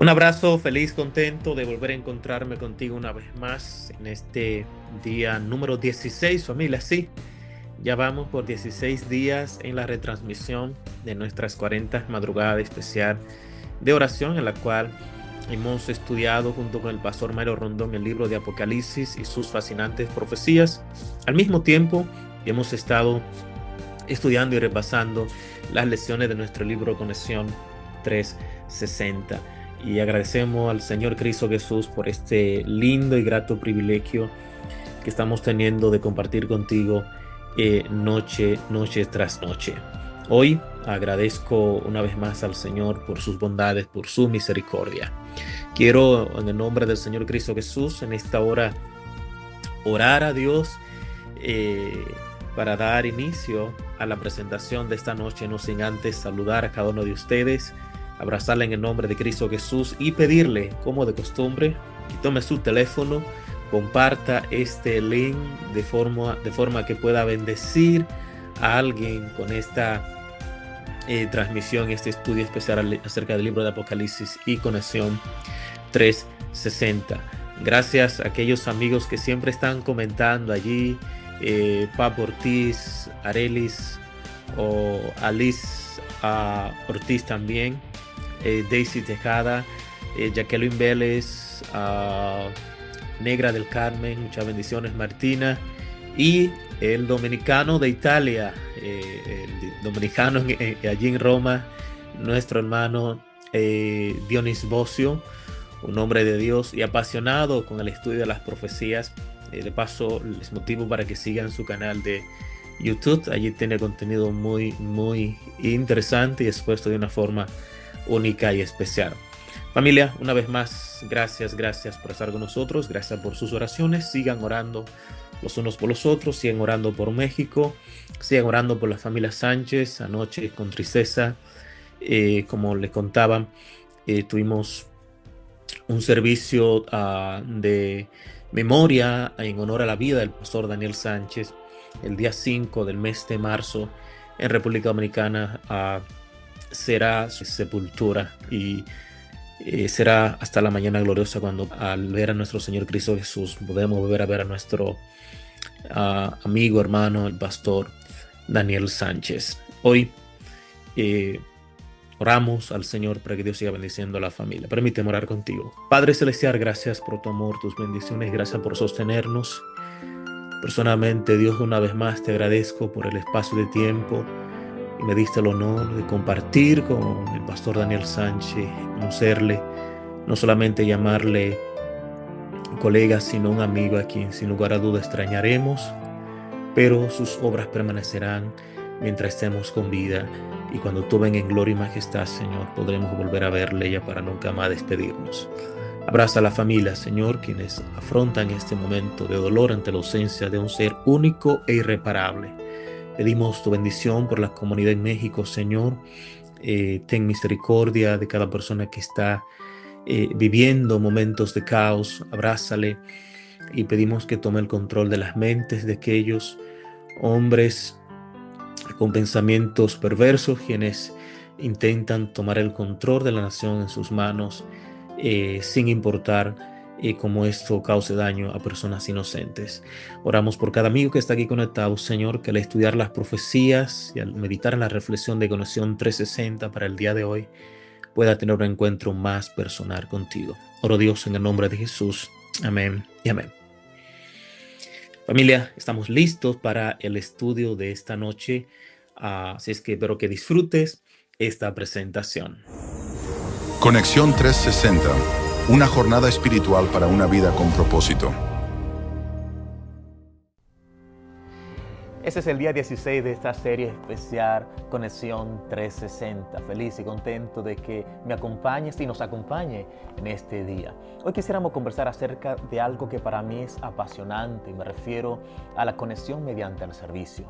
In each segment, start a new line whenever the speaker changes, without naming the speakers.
Un abrazo, feliz, contento de volver a encontrarme contigo una vez más en este día número 16, familia. Sí, ya vamos por 16 días en la retransmisión de nuestras 40 madrugadas especial de oración, en la cual hemos estudiado junto con el pastor Mario Rondón el libro de Apocalipsis y sus fascinantes profecías. Al mismo tiempo, hemos estado estudiando y repasando las lecciones de nuestro libro Conexión 360. Y agradecemos al Señor Cristo Jesús por este lindo y grato privilegio que estamos teniendo de compartir contigo noche tras noche. Hoy agradezco una vez más al Señor por sus bondades, por su misericordia. Quiero, en el nombre del Señor Cristo Jesús, en esta hora orar a Dios eh, para dar inicio a la presentación de esta noche, no sin antes saludar a cada uno de ustedes, abrazarle en el nombre de Cristo Jesús y pedirle, como de costumbre, que tome su teléfono, comparta este link de forma que pueda bendecir a alguien con esta transmisión, este estudio especial acerca del libro de Apocalipsis y Conexión 360. Gracias a aquellos amigos que siempre están comentando allí, Papo Ortiz, Arelis o Alice Ortiz también, Daisy Tejada, Jacqueline Vélez, Negra del Carmen, muchas bendiciones, Martina, y el dominicano de Italia, el dominicano allí en Roma, nuestro hermano Dionis Bocio, un hombre de Dios y apasionado con el estudio de las profecías. De paso, les motivo para que sigan su canal de YouTube. Allí tiene contenido muy interesante y expuesto de una forma única y especial. Familia, una vez más, gracias por estar con nosotros. Gracias por sus oraciones. Sigan orando los unos por los otros. Sigan orando por México. Sigan orando por la familia Sánchez. Anoche con tristeza, como les contaba, tuvimos un servicio de memoria en honor a la vida del pastor Daniel Sánchez el día 5 del mes de marzo en República Dominicana. Será su sepultura y será hasta la mañana gloriosa, cuando al ver a nuestro Señor Cristo Jesús podemos volver a ver a nuestro amigo, hermano, el pastor Daniel Sánchez. Hoy oramos al Señor para que Dios siga bendiciendo a la familia. Permíteme orar contigo. Padre Celestial, gracias por tu amor, tus bendiciones, gracias por sostenernos. Personalmente, Dios, una vez más te agradezco por el espacio de tiempo y me diste el honor de compartir con el pastor Daniel Sánchez, conocerle, no solamente llamarle colega, sino un amigo a quien sin lugar a duda extrañaremos, pero sus obras permanecerán mientras estemos con vida, y cuando tú vengas en gloria y majestad, Señor, podremos volver a verle ya para nunca más despedirnos. Abraza a la familia, Señor, quienes afrontan este momento de dolor ante la ausencia de un ser único e irreparable. Pedimos tu bendición por la comunidad en México, Señor. Ten misericordia de cada persona que está viviendo momentos de caos. Abrázale y pedimos que tome el control de las mentes de aquellos hombres con pensamientos perversos, quienes intentan tomar el control de la nación en sus manos, sin importar cómo esto cause daño a personas inocentes. Oramos por cada amigo que está aquí conectado, Señor, que al estudiar las profecías y al meditar en la reflexión de Conexión 360 para el día de hoy, pueda tener un encuentro más personal contigo. Oro, Dios, en el nombre de Jesús. Amén y amén. Familia, estamos listos para el estudio de esta noche, así es que espero que disfrutes esta presentación.
Conexión 360, una jornada espiritual para una vida con propósito.
Este es el día 16 de esta serie especial Conexión 360. Feliz y contento de que me acompañes y nos acompañe en este día. Hoy quisiéramos conversar acerca de algo que para mí es apasionante, y me refiero a la conexión mediante el servicio.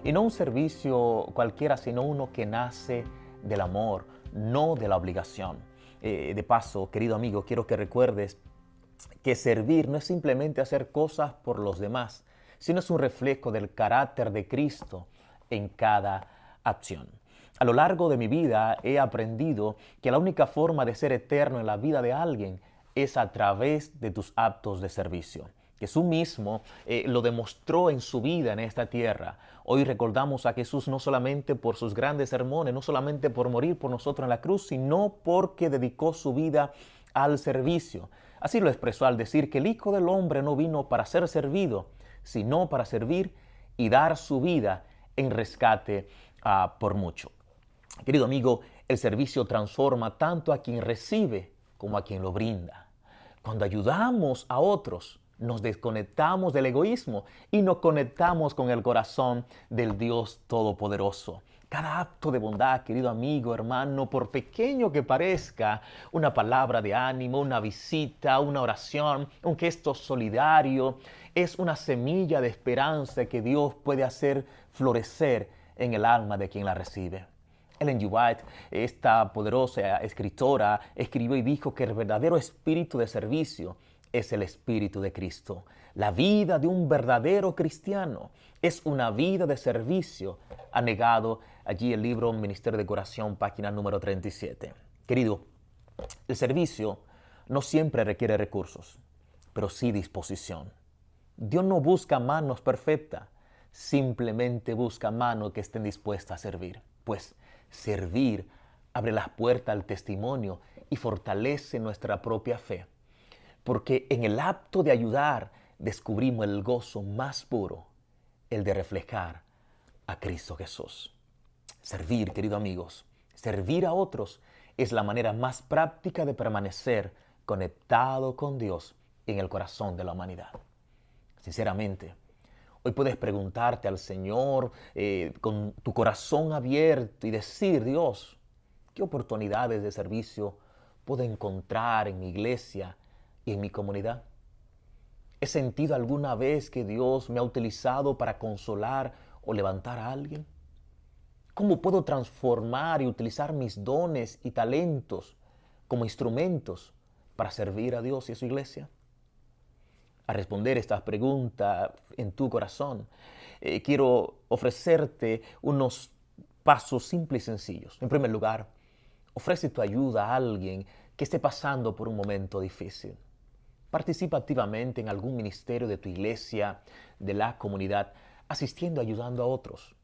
Y no un servicio cualquiera, sino uno que nace del amor, no de la obligación. De paso, querido amigo, quiero que recuerdes que servir no es simplemente hacer cosas por los demás, sino es un reflejo del carácter de Cristo en cada acción.
A lo largo de mi vida he aprendido que la única forma de ser eterno en la vida de alguien es a través de tus actos de servicio. Jesús mismo lo demostró en su vida en esta tierra. Hoy recordamos a Jesús no solamente por sus grandes sermones, no solamente por morir por nosotros en la cruz, sino porque dedicó su vida al servicio. Así lo expresó al decir que el Hijo del Hombre no vino para ser servido, sino para servir y dar su vida en rescate por mucho. Querido amigo, el servicio transforma tanto a quien recibe como a quien lo brinda. Cuando ayudamos a otros, nos desconectamos del egoísmo y nos conectamos con el corazón del Dios Todopoderoso. Cada acto de bondad, querido amigo, hermano, por pequeño que parezca, una palabra de ánimo, una visita, una oración, un gesto solidario, es una semilla de esperanza que Dios puede hacer florecer en el alma de quien la recibe. Ellen G. White, esta poderosa escritora, escribió y dijo que el verdadero espíritu de servicio es el espíritu de Cristo. La vida de un verdadero cristiano es una vida de servicio. Ha negado allí el libro Ministerio de Corazón, página número 37. Querido, el servicio no siempre requiere recursos, pero sí disposición. Dios no busca manos perfectas, simplemente busca manos que estén dispuestas a servir. Pues servir abre las puertas al testimonio y fortalece nuestra propia fe. Porque en el acto de ayudar descubrimos el gozo más puro, el de reflejar a Cristo Jesús. Servir, queridos amigos, servir a otros es la manera más práctica de permanecer conectado con Dios en el corazón de la humanidad. Sinceramente, hoy puedes preguntarte al Señor con tu corazón abierto y decir: Dios, ¿qué oportunidades de servicio puedo encontrar en mi iglesia y en mi comunidad? ¿He sentido alguna vez que Dios me ha utilizado para consolar o levantar a alguien? ¿Cómo puedo transformar y utilizar mis dones y talentos como instrumentos para servir a Dios y a su iglesia? A responder estas preguntas en tu corazón, quiero ofrecerte unos pasos simples y sencillos. En primer lugar, ofrece tu ayuda a alguien que esté pasando por un momento difícil. Participa activamente en algún ministerio de tu iglesia, de la comunidad, asistiendo, ayudando a otros.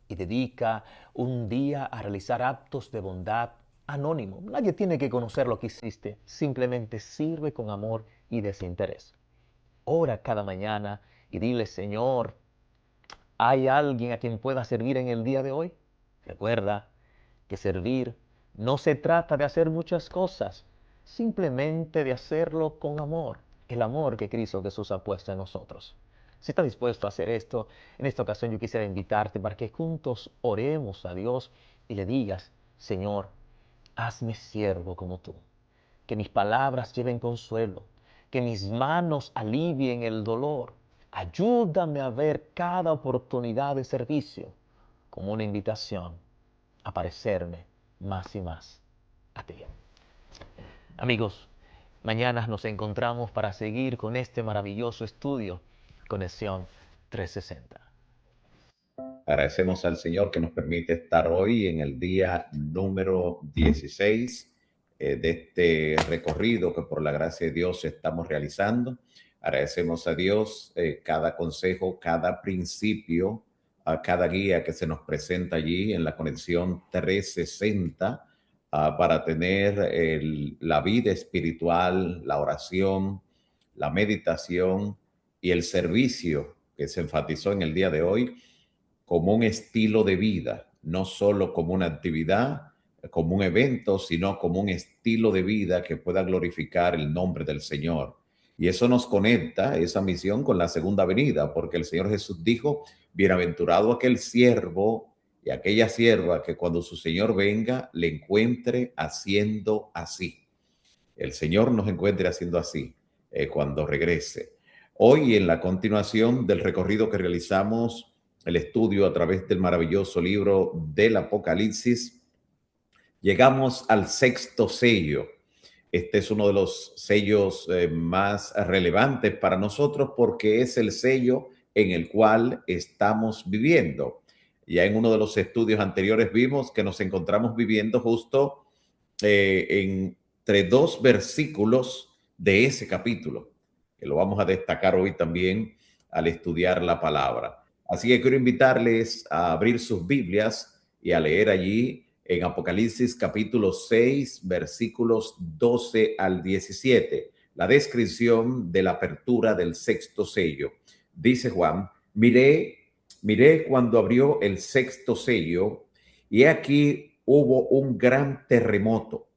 Y dedica un día a realizar actos de bondad anónimo. Nadie tiene que conocer lo que hiciste. Simplemente sirve con amor y desinterés. Ora cada mañana y dile: Señor, ¿hay alguien a quien pueda servir en el día de hoy? Recuerda que servir no se trata de hacer muchas cosas, simplemente de hacerlo con amor, el amor que Cristo Jesús ha puesto en nosotros. Si estás dispuesto a hacer esto, en esta ocasión yo quisiera invitarte para que juntos oremos a Dios y le digas: Señor, hazme siervo como tú. Que mis palabras lleven consuelo, que mis manos alivien el dolor. Ayúdame a ver cada oportunidad de servicio como una invitación a parecerme más y más a ti. Amigos, mañana nos encontramos para seguir con este maravilloso estudio, Conexión 360.
Agradecemos al Señor que nos permite estar hoy en el día número 16 de este recorrido que por la gracia de Dios estamos realizando. Agradecemos a Dios cada consejo, cada principio, a cada guía que se nos presenta allí en la conexión 360 para tener la vida espiritual, la oración, la meditación y el servicio que se enfatizó en el día de hoy como un estilo de vida, no solo como una actividad, como un evento, sino como un estilo de vida que pueda glorificar el nombre del Señor. Y eso nos conecta, esa misión, con la segunda venida, porque el Señor Jesús dijo: bienaventurado aquel siervo y aquella sierva que cuando su Señor venga le encuentre haciendo así. El Señor nos encuentre haciendo así cuando regrese. Hoy, en la continuación del recorrido que realizamos, el estudio a través del maravilloso libro del Apocalipsis, llegamos al sexto sello. Este es uno de los sellos más relevantes para nosotros porque es el sello en el cual estamos viviendo. Ya en uno de los estudios anteriores vimos que nos encontramos viviendo justo entre dos versículos de ese capítulo, que lo vamos a destacar hoy también al estudiar la palabra. Así que quiero invitarles a abrir sus Biblias y a leer allí en Apocalipsis capítulo 6, versículos 12 al 17, la descripción de la apertura del sexto sello. Dice Juan: miré cuando abrió el sexto sello, y aquí hubo un gran terremoto.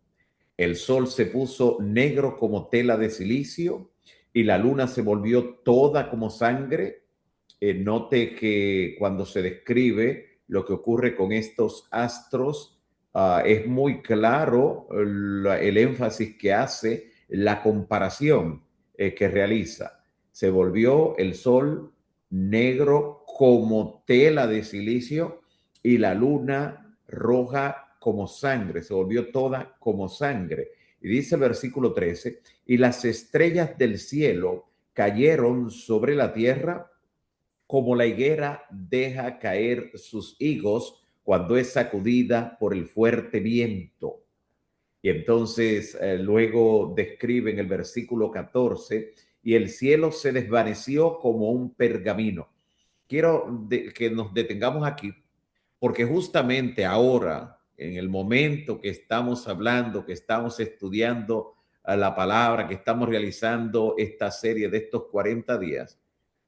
El sol se puso negro como tela de silicio y la luna se volvió toda como sangre. Note que cuando se describe lo que ocurre con estos astros, es muy claro el énfasis que hace, la comparación que realiza. Se volvió el sol negro como tela de silicio y la luna roja como sangre, se volvió toda como sangre. Y dice el versículo 13, y las estrellas del cielo cayeron sobre la tierra como la higuera deja caer sus higos cuando es sacudida por el fuerte viento. Y entonces luego describe en el versículo 14, y el cielo se desvaneció como un pergamino. Quiero que nos detengamos aquí, porque justamente ahora, en el momento que estamos hablando, que estamos estudiando la palabra, que estamos realizando esta serie de estos 40 días,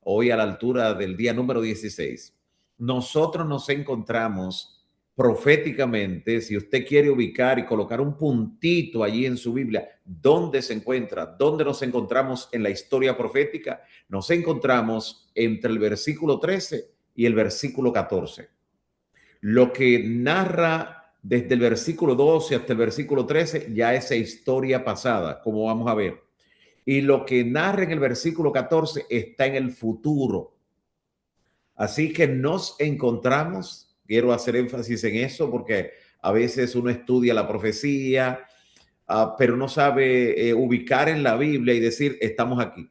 hoy a la altura del día número 16, nosotros nos encontramos proféticamente, si usted quiere ubicar y colocar un puntito allí en su Biblia, ¿dónde se encuentra? ¿Dónde nos encontramos en la historia profética? Nos encontramos entre el versículo 13 y el versículo 14. Lo que narra desde el versículo 12 hasta el versículo 13 ya es historia pasada, como vamos a ver. Y lo que narra en el versículo 14 está en el futuro. Así que nos encontramos, quiero hacer énfasis en eso porque a veces uno estudia la profecía, pero no sabe ubicar en la Biblia y decir, estamos aquí.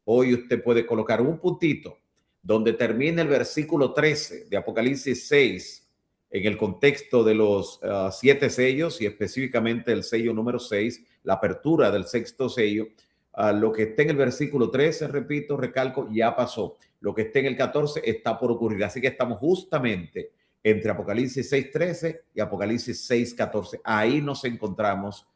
Hoy usted puede colocar un puntito donde termina el versículo 13 de Apocalipsis 6 en el contexto de los 7 sellos y específicamente el sello número 6, la apertura del sexto sello. Lo que está en el versículo 13, repito, recalco, ya pasó. Lo que está en el 14 está por ocurrir. Así que estamos justamente entre Apocalipsis 6:13 y Apocalipsis 6:14. Ahí nos encontramos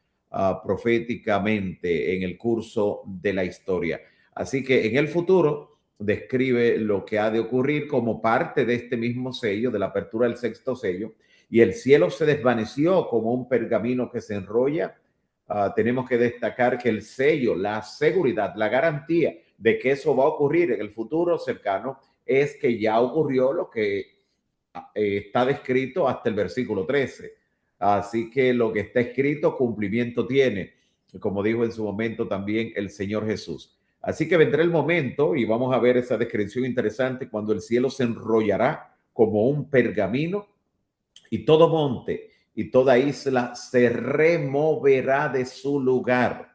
proféticamente en el curso de la historia. Así que en el futuro describe lo que ha de ocurrir como parte de este mismo sello, de la apertura del sexto sello, y el cielo se desvaneció como un pergamino que se enrolla. Tenemos que destacar que el sello, la seguridad, la garantía de que eso va a ocurrir en el futuro cercano es que ya ocurrió lo que está descrito hasta el versículo 13. Así que lo que está escrito cumplimiento tiene, como dijo en su momento también el Señor Jesús. Así que vendrá el momento y vamos a ver esa descripción interesante cuando el cielo se enrollará como un pergamino y todo monte y toda isla se removerá de su lugar.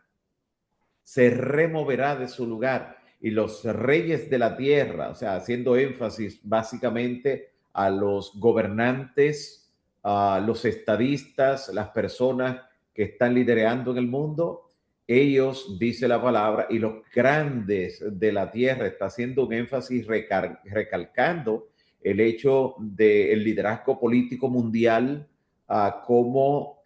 Se removerá de su lugar y los reyes de la tierra, o sea, haciendo énfasis básicamente a los gobernantes, a los estadistas, las personas que están liderando en el mundo, ellos, dice la palabra, y los grandes de la tierra, está haciendo un énfasis recalcando el hecho del liderazgo político mundial como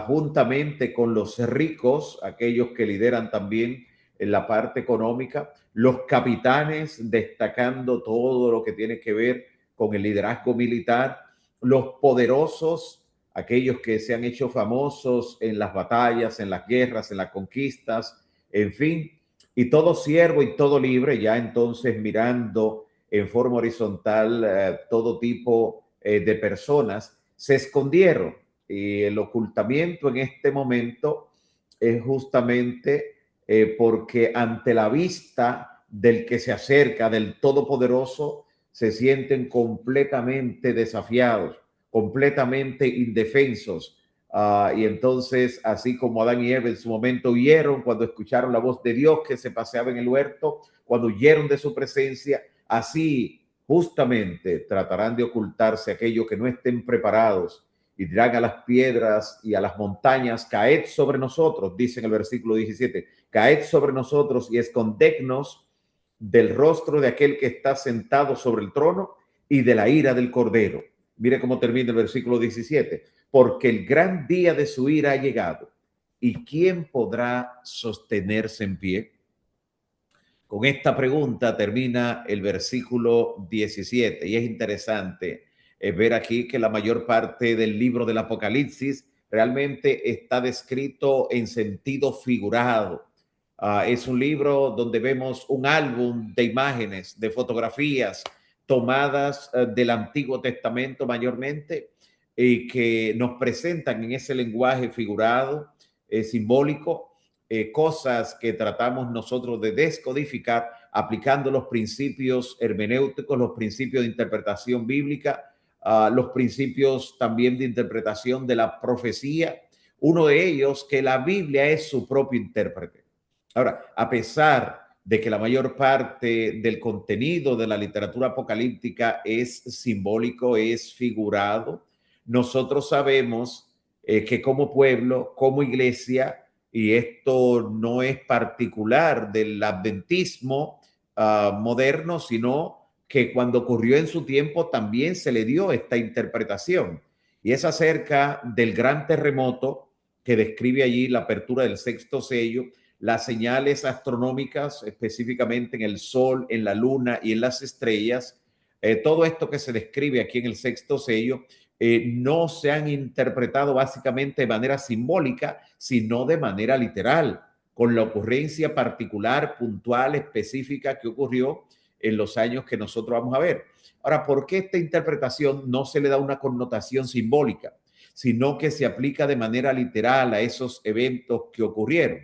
juntamente con los ricos, aquellos que lideran también en la parte económica, los capitanes destacando todo lo que tiene que ver con el liderazgo militar, los poderosos, aquellos que se han hecho famosos en las batallas, en las guerras, en las conquistas, en fin, y todo siervo y todo libre, ya entonces mirando en forma horizontal todo tipo de personas, se escondieron. Y el ocultamiento en este momento es justamente porque ante la vista del que se acerca, del Todopoderoso, se sienten completamente desafiados, completamente indefensos. Y entonces, así como Adán y Eva en su momento huyeron cuando escucharon la voz de Dios que se paseaba en el huerto, cuando huyeron de su presencia, así justamente tratarán de ocultarse aquellos que no estén preparados y dirán a las piedras y a las montañas, caed sobre nosotros, dice en el versículo 17, caed sobre nosotros y escondednos del rostro de aquel que está sentado sobre el trono y de la ira del Cordero. Mire cómo termina el versículo 17, porque el gran día de su ira ha llegado, ¿y quién podrá sostenerse en pie? Con esta pregunta termina el versículo 17 y es interesante ver aquí que la mayor parte del libro del Apocalipsis realmente está descrito en sentido figurado. Es un libro donde vemos un álbum de imágenes, de fotografías tomadas del Antiguo Testamento mayormente y que nos presentan en ese lenguaje figurado, simbólico, cosas que tratamos nosotros de descodificar aplicando los principios hermenéuticos, los principios de interpretación bíblica, los principios también de interpretación de la profecía. Uno de ellos, que la Biblia es su propio intérprete. Ahora, a pesar de que la mayor parte del contenido de la literatura apocalíptica es simbólico, es figurado, nosotros sabemos que como pueblo, como iglesia, y esto no es particular del adventismo moderno, sino que cuando ocurrió en su tiempo también se le dio esta interpretación. Y es acerca del gran terremoto que describe allí la apertura del sexto sello, las señales astronómicas, específicamente en el sol, en la luna y en las estrellas. Todo esto que se describe aquí en el sexto sello no se han interpretado básicamente de manera simbólica, sino de manera literal, con la ocurrencia particular, puntual, específica que ocurrió en los años que nosotros vamos a ver. Ahora, ¿por qué esta interpretación no se le da una connotación simbólica, sino que se aplica de manera literal a esos eventos que ocurrieron?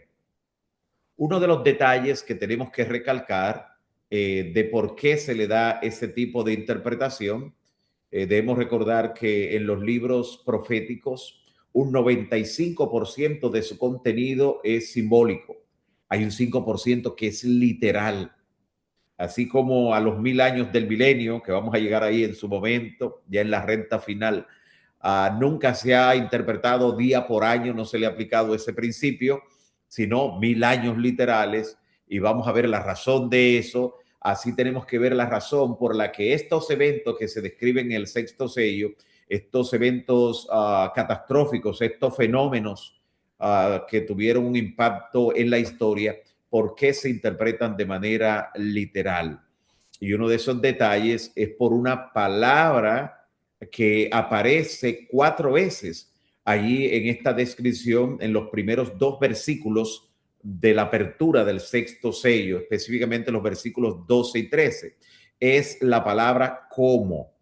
Uno de los detalles que tenemos que recalcar de por qué se le da ese tipo de interpretación, debemos recordar que en los libros proféticos un 95% de su contenido es simbólico. Hay un 5% que es literal. Así como a los 1000 años del milenio, que vamos a llegar ahí en su momento, ya en la recta final, nunca se ha interpretado día por año, no se le ha aplicado ese principio, sino 1000 años literales, y vamos a ver la razón de eso. Así tenemos que ver la razón por la que estos eventos que se describen en el sexto sello, estos eventos catastróficos, estos fenómenos que tuvieron un impacto en la historia, ¿por qué se interpretan de manera literal? Y uno de esos detalles es por una palabra que aparece 4 veces allí en esta descripción, en los primeros 2 versículos de la apertura del sexto sello, específicamente los versículos 12 y 13. Es la palabra como.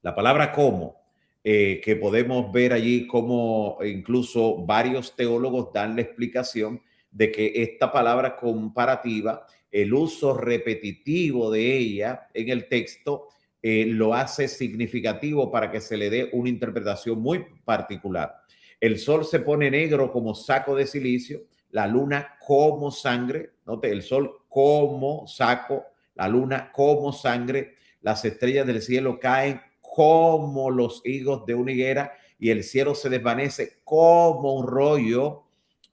La palabra como, que podemos ver allí como incluso varios teólogos dan la explicación de que esta palabra comparativa, el uso repetitivo de ella en el texto, lo hace significativo para que se le dé una interpretación muy particular. El sol se pone negro como saco de silicio, la luna como sangre, note, el sol como saco, la luna como sangre, las estrellas del cielo caen como los higos de una higuera y el cielo se desvanece como un rollo,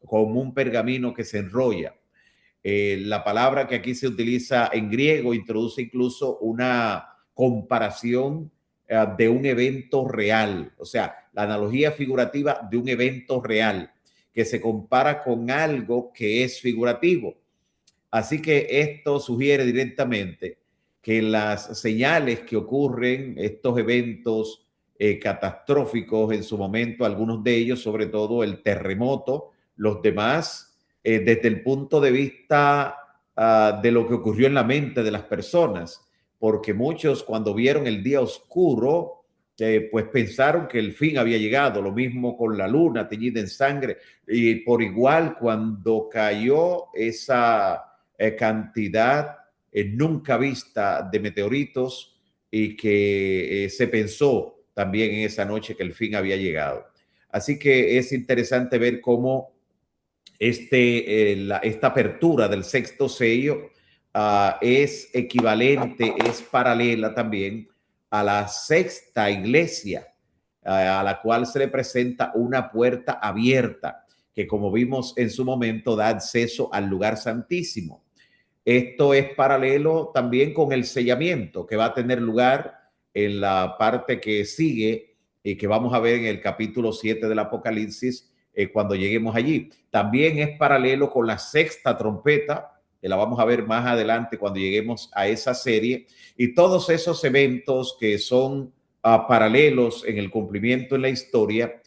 como un pergamino que se enrolla. La palabra que aquí se utiliza en griego introduce incluso una comparación de un evento real, o sea, la analogía figurativa de un evento real que se compara con algo que es figurativo. Así que esto sugiere directamente que las señales que ocurren, estos eventos catastróficos en su momento, algunos de ellos, sobre todo el terremoto, los demás, desde el punto de vista de lo que ocurrió en la mente de las personas, porque muchos cuando vieron el día oscuro, pues pensaron que el fin había llegado, lo mismo con la luna teñida en sangre, y por igual cuando cayó esa cantidad nunca vista de meteoritos y que se pensó también en esa noche que el fin había llegado. Así que es interesante ver cómo esta apertura del sexto sello es equivalente, es paralela también a la sexta iglesia, a la cual se le presenta una puerta abierta, que como vimos en su momento da acceso al lugar santísimo. Esto es paralelo también con el sellamiento que va a tener lugar en la parte que sigue y que vamos a ver en el capítulo 7 del Apocalipsis cuando lleguemos allí. También es paralelo con la sexta trompeta, que la vamos a ver más adelante cuando lleguemos a esa serie, y todos esos eventos que son paralelos en el cumplimiento en la historia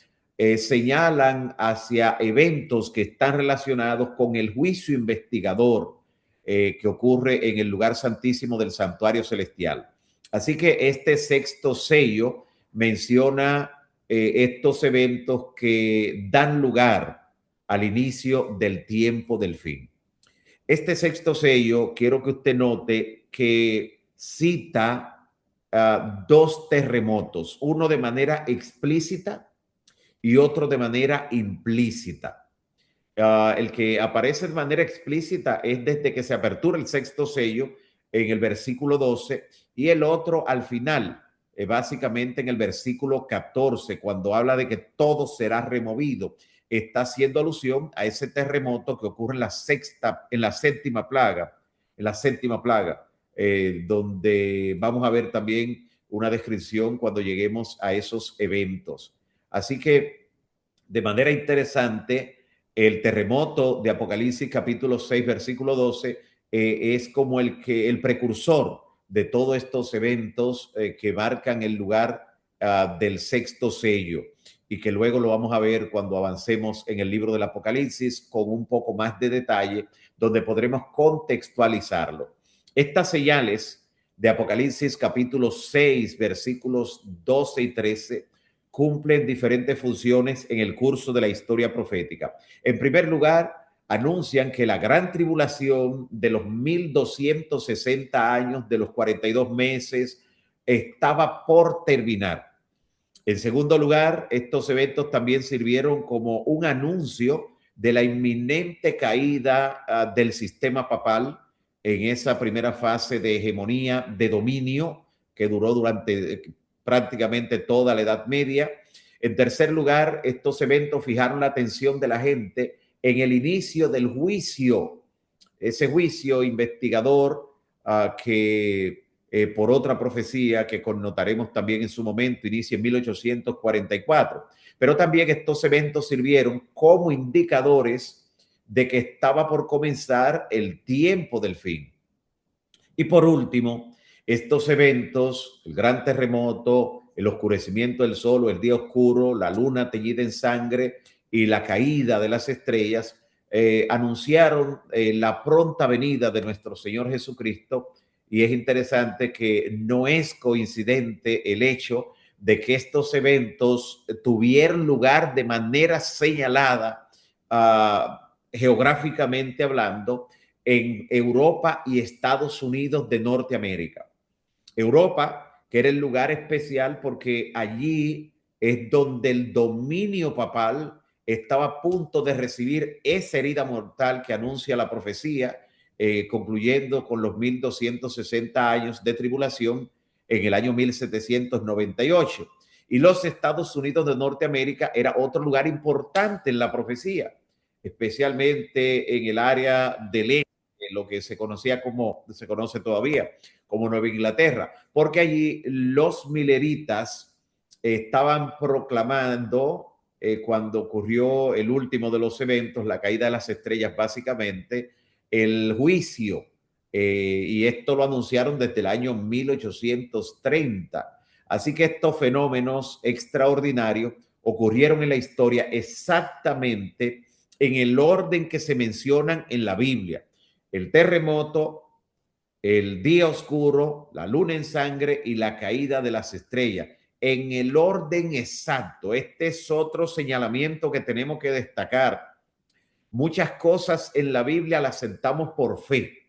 señalan hacia eventos que están relacionados con el juicio investigador que ocurre en el lugar santísimo del santuario celestial. Así que este sexto sello menciona estos eventos que dan lugar al inicio del tiempo del fin. Este sexto sello, quiero que usted note que cita dos terremotos, uno de manera explícita y otro de manera implícita. El que aparece de manera explícita es desde que se apertura el sexto sello en el versículo 12 y el otro al final, básicamente en el versículo 14, cuando habla de que todo será removido. Está haciendo alusión a ese terremoto que ocurre en la séptima plaga, donde vamos a ver también una descripción cuando lleguemos a esos eventos. Así que de manera interesante, el terremoto de Apocalipsis capítulo 6, versículo 12, es como el precursor de todos estos eventos que marcan el lugar del sexto sello y que luego lo vamos a ver cuando avancemos en el libro del Apocalipsis con un poco más de detalle, donde podremos contextualizarlo. Estas señales de Apocalipsis capítulo 6, versículos 12 y 13, cumplen diferentes funciones en el curso de la historia profética. En primer lugar, anuncian que la gran tribulación de los 1260 años, de los 42 meses, estaba por terminar. En segundo lugar, estos eventos también sirvieron como un anuncio de la inminente caída del sistema papal en esa primera fase de hegemonía, de dominio, que duró durante prácticamente toda la Edad Media. En tercer lugar, estos eventos fijaron la atención de la gente en el inicio del juicio, ese juicio investigador que por otra profecía que connotaremos también en su momento, inicia en 1844. Pero también estos eventos sirvieron como indicadores de que estaba por comenzar el tiempo del fin. Y por último, estos eventos, el gran terremoto, el oscurecimiento del sol, el día oscuro, la luna teñida en sangre y la caída de las estrellas, anunciaron la pronta venida de nuestro Señor Jesucristo. Y es interesante que no es coincidente el hecho de que estos eventos tuvieron lugar de manera señalada, geográficamente hablando, en Europa y Estados Unidos de Norteamérica. Europa, que era el lugar especial porque allí es donde el dominio papal estaba a punto de recibir esa herida mortal que anuncia la profecía, concluyendo con los 1260 años de tribulación en el año 1798. Y los Estados Unidos de Norteamérica era otro lugar importante en la profecía, especialmente en el área del este, lo que se conoce todavía como Nueva Inglaterra, porque allí los mileritas estaban proclamando, cuando ocurrió el último de los eventos, la caída de las estrellas básicamente, el juicio, y esto lo anunciaron desde el año 1830. Así que estos fenómenos extraordinarios ocurrieron en la historia exactamente en el orden que se mencionan en la Biblia. El terremoto, el día oscuro, la luna en sangre y la caída de las estrellas, en el orden exacto. Este es otro señalamiento que tenemos que destacar. Muchas cosas en la Biblia las sentamos por fe,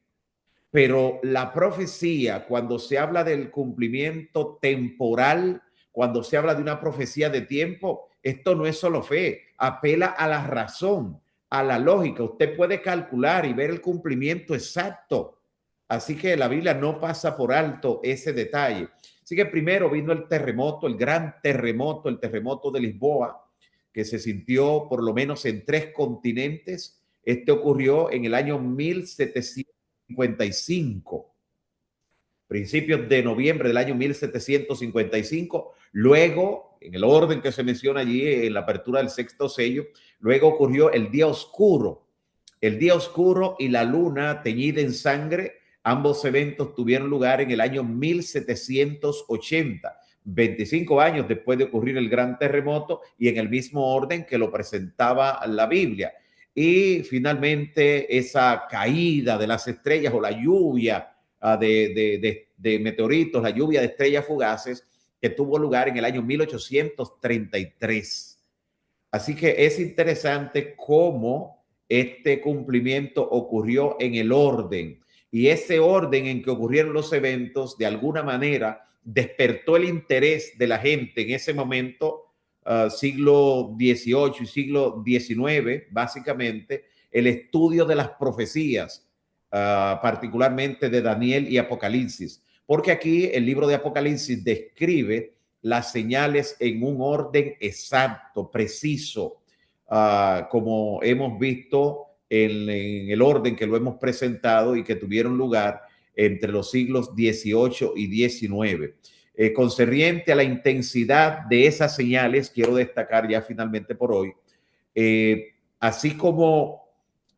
pero la profecía, cuando se habla del cumplimiento temporal, cuando se habla de una profecía de tiempo, esto no es solo fe, apela a la razón, a la lógica. Usted puede calcular y ver el cumplimiento exacto Así que la Biblia no pasa por alto ese detalle. Así que primero vino el terremoto, el gran terremoto, el terremoto de Lisboa, que se sintió por lo menos en 3 continentes. Este ocurrió en el año 1755, principios de noviembre del año 1755. Luego, en el orden que se menciona allí, en la apertura del sexto sello, luego ocurrió el día oscuro. El día oscuro y la luna teñida en sangre, ambos eventos tuvieron lugar en el año 1780, 25 años después de ocurrir el gran terremoto y en el mismo orden que lo presentaba la Biblia. Y finalmente esa caída de las estrellas o la lluvia de meteoritos, la lluvia de estrellas fugaces, que tuvo lugar en el año 1833. Así que es interesante cómo este cumplimiento ocurrió en el orden, y ese orden en que ocurrieron los eventos de alguna manera despertó el interés de la gente en ese momento, siglo XVIII y siglo XIX, básicamente, el estudio de las profecías, particularmente de Daniel y Apocalipsis, porque aquí el libro de Apocalipsis describe las señales en un orden exacto, preciso, como hemos visto en el orden que lo hemos presentado y que tuvieron lugar entre los siglos XVIII y XIX. Concerniente a la intensidad de esas señales, quiero destacar ya finalmente por hoy, así como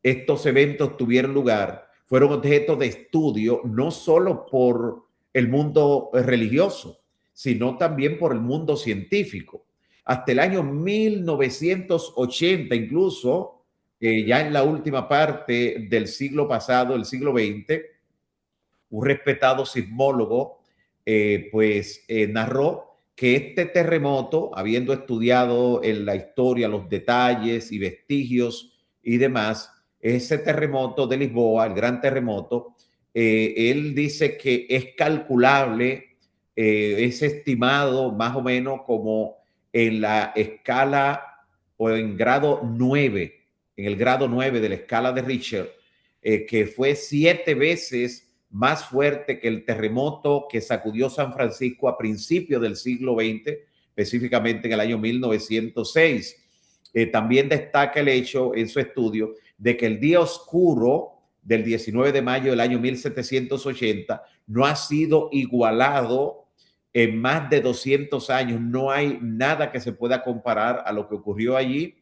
estos eventos tuvieron lugar, fueron objeto de estudio no solo por el mundo religioso, sino también por el mundo científico. Hasta el año 1980, incluso, ya en la última parte del siglo pasado, el siglo XX, un respetado sismólogo narró que este terremoto, habiendo estudiado en la historia los detalles y vestigios y demás, ese terremoto de Lisboa, el gran terremoto, él dice que es calculable, es estimado más o menos como en la escala o en grado 9, en el grado 9 de la escala de Richter, que fue 7 veces más fuerte que el terremoto que sacudió San Francisco a principios del siglo XX, específicamente en el año 1906. También destaca el hecho en su estudio de que el día oscuro del 19 de mayo del año 1780 no ha sido igualado en más de 200 años. No hay nada que se pueda comparar a lo que ocurrió allí,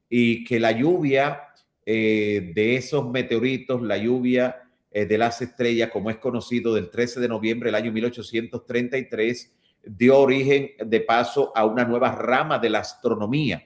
y que la lluvia de esos meteoritos, la lluvia de las estrellas, como es conocido, del 13 de noviembre del año 1833, dio origen de paso a una nueva rama de la astronomía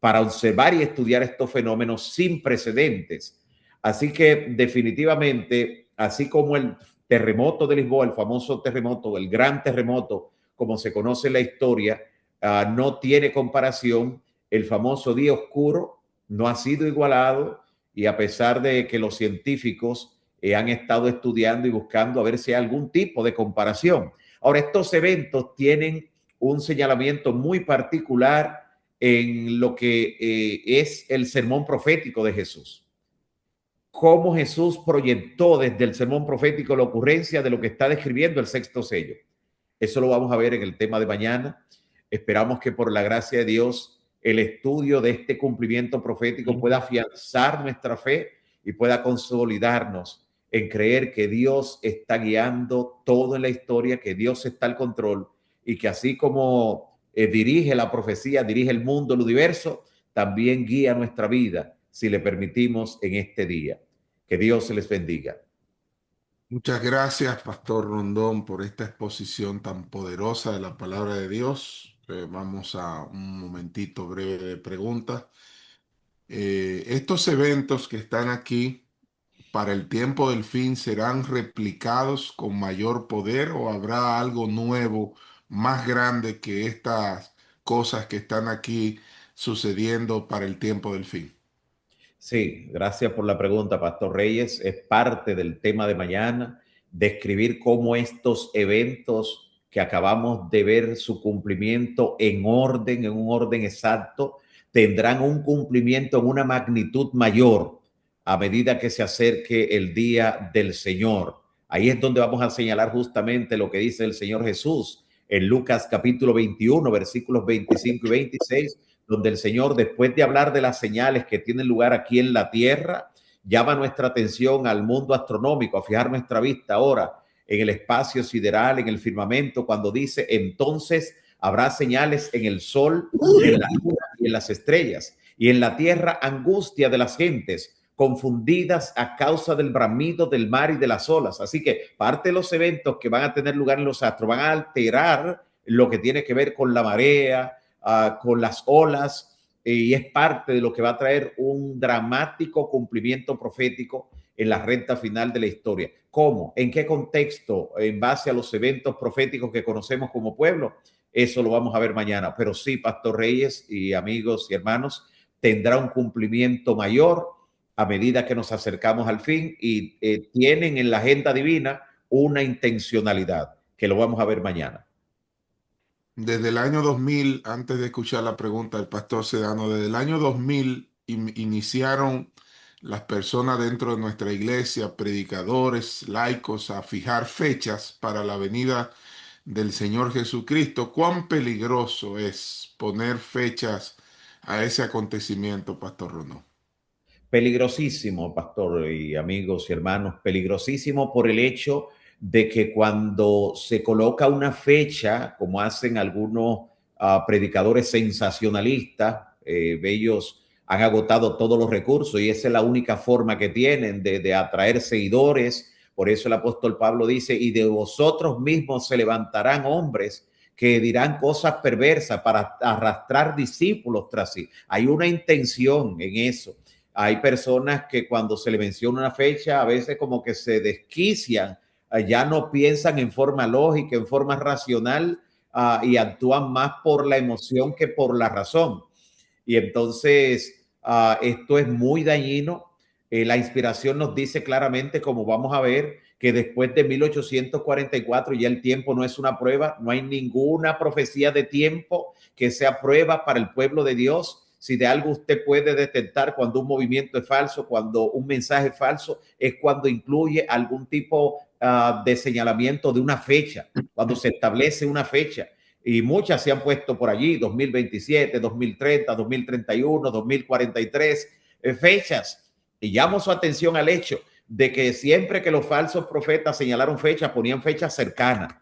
para observar y estudiar estos fenómenos sin precedentes. Así que definitivamente, así como el terremoto de Lisboa, el famoso terremoto, el gran terremoto, como se conoce en la historia, no tiene comparación. El famoso día oscuro no ha sido igualado, y a pesar de que los científicos han estado estudiando y buscando a ver si hay algún tipo de comparación. Ahora, estos eventos tienen un señalamiento muy particular en lo que es el sermón profético de Jesús. Cómo Jesús proyectó desde el sermón profético la ocurrencia de lo que está describiendo el sexto sello. Eso lo vamos a ver en el tema de mañana. Esperamos que por la gracia de Dios el estudio de este cumplimiento profético pueda afianzar nuestra fe y pueda consolidarnos en creer que Dios está guiando todo en la historia, que Dios está al control, y que así como dirige la profecía, dirige el mundo, el universo, también guía nuestra vida si le permitimos en este día. Que Dios les bendiga.
Muchas gracias, Pastor Rondón, por esta exposición tan poderosa de la palabra de Dios. Vamos a un momentito breve de preguntas. Estos eventos que están aquí para el tiempo del fin, ¿serán replicados con mayor poder o habrá algo nuevo, más grande que estas cosas que están aquí sucediendo para el tiempo del fin?
Sí, gracias por la pregunta, Pastor Reyes. Es parte del tema de mañana, describir cómo estos eventos que acabamos de ver su cumplimiento en orden, en un orden exacto, tendrán un cumplimiento en una magnitud mayor a medida que se acerque el día del Señor. Ahí es donde vamos a señalar justamente lo que dice el Señor Jesús en Lucas capítulo 21, versículos 25 y 26, donde el Señor, después de hablar de las señales que tienen lugar aquí en la tierra, llama nuestra atención al mundo astronómico, a fijar nuestra vista ahora en el espacio sideral, en el firmamento, cuando dice, entonces habrá señales en el sol, en la luna y en las estrellas, y en la tierra angustia de las gentes, confundidas a causa del bramido del mar y de las olas. Así que parte de los eventos que van a tener lugar en los astros van a alterar lo que tiene que ver con la marea, con las olas, y es parte de lo que va a traer un dramático cumplimiento profético en la recta final de la historia. ¿Cómo? ¿En qué contexto? En base a los eventos proféticos que conocemos como pueblo. Eso lo vamos a ver mañana. Pero sí, Pastor Reyes y amigos y hermanos, tendrá un cumplimiento mayor a medida que nos acercamos al fin y tienen en la agenda divina una intencionalidad que lo vamos a ver mañana.
Desde el año 2000, antes de escuchar la pregunta del pastor Sedano, desde el año 2000 iniciaron las personas dentro de nuestra iglesia, predicadores, laicos, a fijar fechas para la venida del Señor Jesucristo. ¿Cuán peligroso es poner fechas a ese acontecimiento, Pastor Rono?
Peligrosísimo, pastor y amigos y hermanos, peligrosísimo por el hecho de que cuando se coloca una fecha, como hacen algunos predicadores sensacionalistas, ellos han agotado todos los recursos y esa es la única forma que tienen de atraer seguidores. Por eso el apóstol Pablo dice, y de vosotros mismos se levantarán hombres que dirán cosas perversas para arrastrar discípulos tras sí. Hay una intención en eso. Hay personas que cuando se le menciona una fecha, a veces como que se desquician, ya no piensan en forma lógica, en forma racional, y actúan más por la emoción que por la razón. Y entonces esto es muy dañino. La inspiración nos dice claramente, como vamos a ver, que después de 1844 ya el tiempo no es una prueba, no hay ninguna profecía de tiempo que sea prueba para el pueblo de Dios. Si de algo usted puede detectar cuando un movimiento es falso, cuando un mensaje es falso, es cuando incluye algún tipo de señalamiento de una fecha, cuando se establece una fecha. Y muchas se han puesto por allí, 2027, 2030, 2031, 2043, fechas. Y llamo su atención al hecho de que siempre que los falsos profetas señalaron fechas, ponían fechas cercanas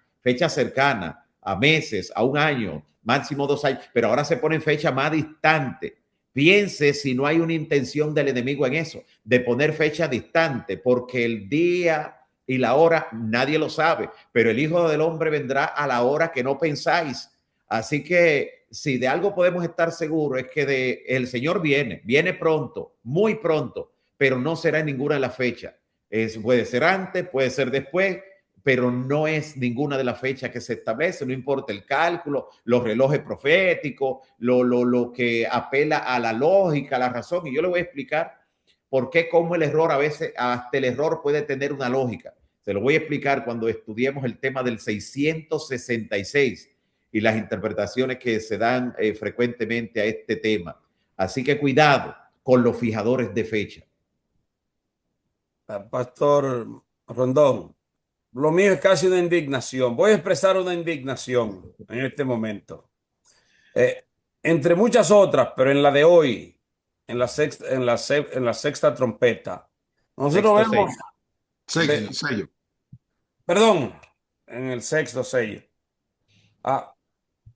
a meses, a un año, máximo 2 años, pero ahora se ponen fecha más distante. Piense si no hay una intención del enemigo en eso, de poner fecha distante, porque el día y la hora nadie lo sabe, pero el Hijo del Hombre vendrá a la hora que no pensáis. Así que si de algo podemos estar seguros es que el Señor viene pronto, muy pronto, pero no será en ninguna de las fechas. Puede ser antes, puede ser después, pero no es ninguna de las fechas que se establece, no importa el cálculo, los relojes proféticos, lo que apela a la lógica, a la razón. Y yo le voy a explicar por qué, cómo el error, a veces hasta el error puede tener una lógica. Se lo voy a explicar cuando estudiemos el tema del 666 y las interpretaciones que se dan frecuentemente a este tema. Así que cuidado con los fijadores de fecha.
Pastor Rondón, lo mío es casi una indignación. Voy a expresar una indignación en este momento. Entre muchas otras, pero en la de hoy, en la sexta trompeta, nosotros
Sexto
vemos,
Sello.
perdón, en el sexto sello,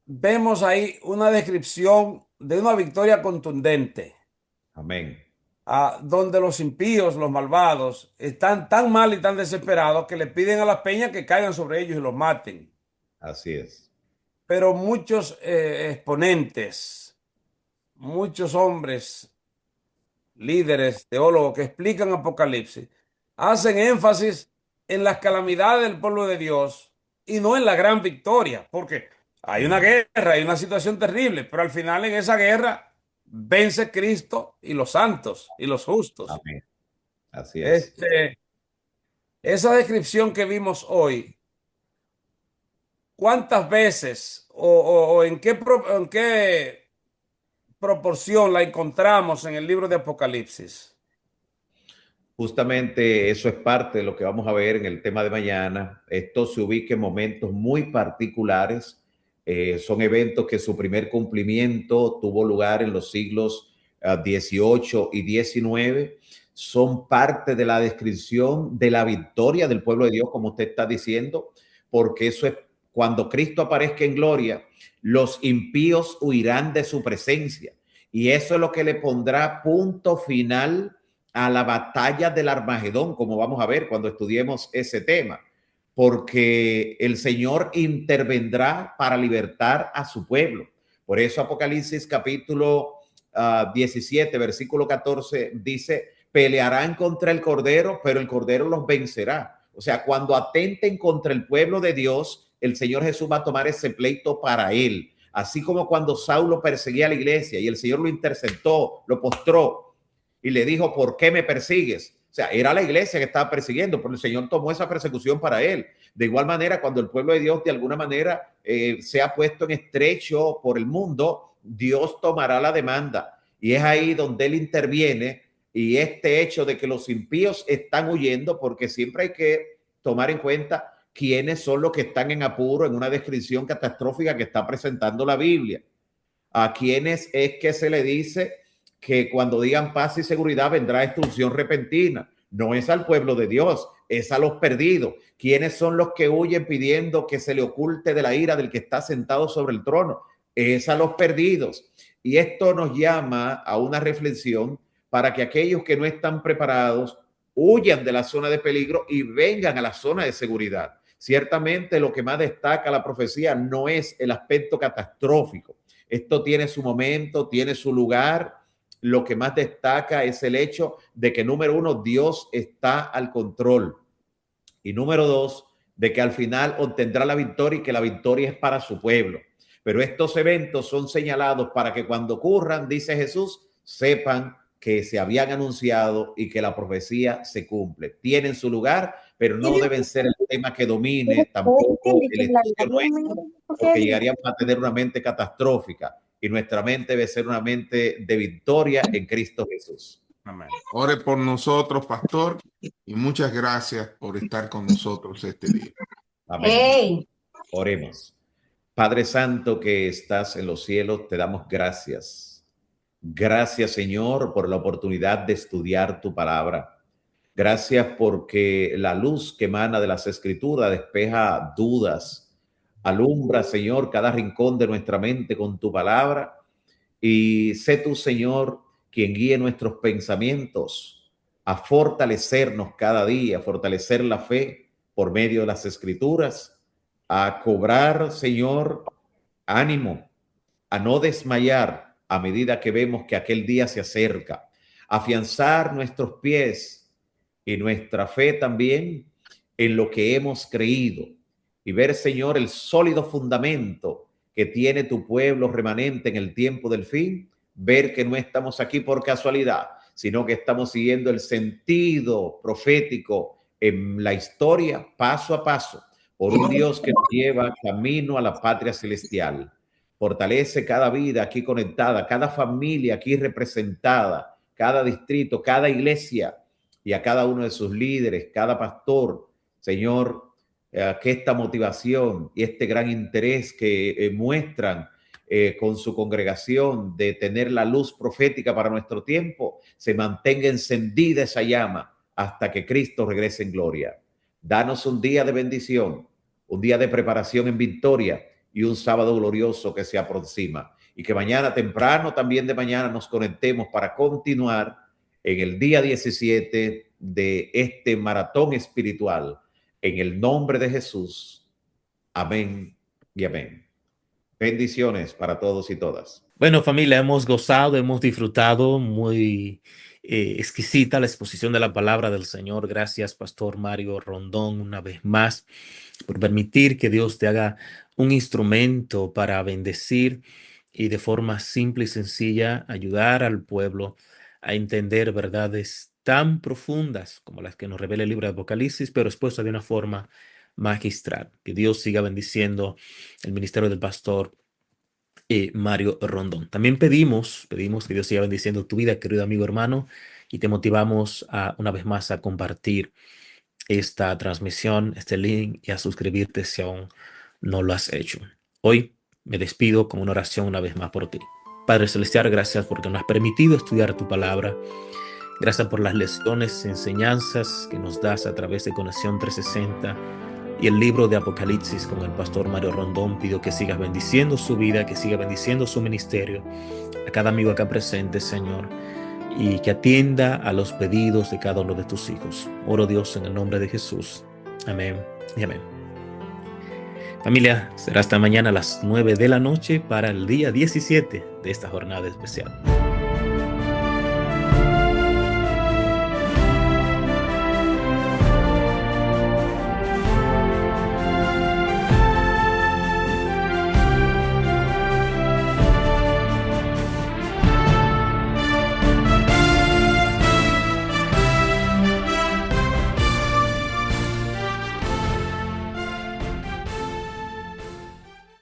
vemos ahí una descripción de una victoria contundente.
Amén.
Donde los impíos, los malvados, están tan mal y tan desesperados que le piden a las peñas que caigan sobre ellos y los maten.
Así es.
Pero muchos exponentes, muchos hombres, líderes, teólogos que explican Apocalipsis, hacen énfasis en las calamidades del pueblo de Dios y no en la gran victoria, porque hay una guerra, hay una situación terrible, pero al final en esa guerra vence Cristo y los santos y los justos.
Amén. Así es.
Esa descripción que vimos hoy, ¿cuántas veces o en qué proporción la encontramos en el libro de Apocalipsis?
Justamente eso es parte de lo que vamos a ver en el tema de mañana. Esto se ubica en momentos muy particulares. Son eventos que su primer cumplimiento tuvo lugar en los siglos XVIII y XIX. Son parte de la descripción de la victoria del pueblo de Dios, como usted está diciendo, porque eso es cuando Cristo aparezca en gloria, los impíos huirán de su presencia. Y eso es lo que le pondrá punto final a la batalla del Armagedón, como vamos a ver cuando estudiemos ese tema, porque el Señor intervendrá para libertar a su pueblo. Por eso Apocalipsis capítulo 17, versículo 14 dice, pelearán contra el Cordero, pero el Cordero los vencerá. O sea, cuando atenten contra el pueblo de Dios, el Señor Jesús va a tomar ese pleito para él. Así como cuando Saulo perseguía a la iglesia y el Señor lo interceptó, lo postró y le dijo, ¿por qué me persigues? O sea, era la iglesia que estaba persiguiendo, pero el Señor tomó esa persecución para él. De igual manera, cuando el pueblo de Dios de alguna manera se ha puesto en estrecho por el mundo, Dios tomará la demanda. Y es ahí donde él interviene, y este hecho de que los impíos están huyendo, porque siempre hay que tomar en cuenta quiénes son los que están en apuro en una descripción catastrófica que está presentando la Biblia. A quienes es que se le dice que cuando digan paz y seguridad vendrá destrucción repentina. No es al pueblo de Dios, es a los perdidos. ¿Quiénes son los que huyen pidiendo que se le oculte de la ira del que está sentado sobre el trono? Es a los perdidos. Y esto nos llama a una reflexión para que aquellos que no están preparados huyan de la zona de peligro y vengan a la zona de seguridad. Ciertamente lo que más destaca la profecía no es el aspecto catastrófico. Esto tiene su momento, tiene su lugar. Lo que más destaca es el hecho de que, número uno, Dios está al control. Y número dos, de que al final obtendrá la victoria y que la victoria es para su pueblo. Pero estos eventos son señalados para que cuando ocurran, dice Jesús, sepan que se habían anunciado y que la profecía se cumple. Tienen su lugar, pero no deben ser el tema que domine tampoco el estudio nuestro, porque llegaríamos a tener una mente catastrófica y nuestra mente debe ser una mente de victoria en Cristo Jesús.
Amén. Ore por nosotros, pastor, y muchas gracias por estar con nosotros este día.
Amén.
Hey.
Oremos. Padre Santo que estás en los cielos, te damos gracias. Gracias, Señor, por la oportunidad de estudiar tu palabra. Gracias porque la luz que emana de las Escrituras despeja dudas. Alumbra, Señor, cada rincón de nuestra mente con tu palabra. Y sé tú, Señor, quien guíe nuestros pensamientos a fortalecernos cada día, a fortalecer la fe por medio de las Escrituras, a cobrar, Señor, ánimo, a no desmayar a medida que vemos que aquel día se acerca, afianzar nuestros pies y nuestra fe también en lo que hemos creído y ver, Señor, el sólido fundamento que tiene tu pueblo remanente en el tiempo del fin, ver que no estamos aquí por casualidad, sino que estamos siguiendo el sentido profético en la historia paso a paso por un Dios que nos lleva camino a la patria celestial. Fortalece cada vida aquí conectada, cada familia aquí representada, cada distrito, cada iglesia y a cada uno de sus líderes, cada pastor. Señor, que esta motivación y este gran interés que muestran con su congregación de tener la luz profética para nuestro tiempo, se mantenga encendida esa llama hasta que Cristo regrese en gloria. Danos un día de bendición, un día de preparación en victoria y un sábado glorioso que se aproxima. Y que mañana temprano, también de mañana, nos conectemos para continuar en el día 17 de este maratón espiritual. En el nombre de Jesús. Amén y amén. Bendiciones para todos y todas.
Bueno, familia, hemos gozado, hemos disfrutado muy exquisita la exposición de la palabra del Señor. Gracias, Pastor Mario Rondón, una vez más, por permitir que Dios te haga un instrumento para bendecir y de forma simple y sencilla ayudar al pueblo a entender verdades tan profundas como las que nos revela el libro de Apocalipsis, pero expuesta de una forma magistral. Que Dios siga bendiciendo el ministerio del pastor Mario Rondón. También pedimos que Dios siga bendiciendo tu vida, querido amigo hermano, y te motivamos una vez más a compartir esta transmisión, este link, y a suscribirte si aún no lo has hecho. Hoy me despido con una oración una vez más por ti. Padre Celestial, gracias porque nos has permitido estudiar tu palabra. Gracias por las lecciones, enseñanzas que nos das a través de Conexión 360 y el libro de Apocalipsis con el pastor Mario Rondón. Pido que sigas bendiciendo su vida, que sigas bendiciendo su ministerio, a cada amigo acá presente, Señor, y que atienda a los pedidos de cada uno de tus hijos. Oro, Dios, en el nombre de Jesús. Amén y amén. Familia, será hasta mañana a las 9 de la noche para el día 17 de esta jornada especial.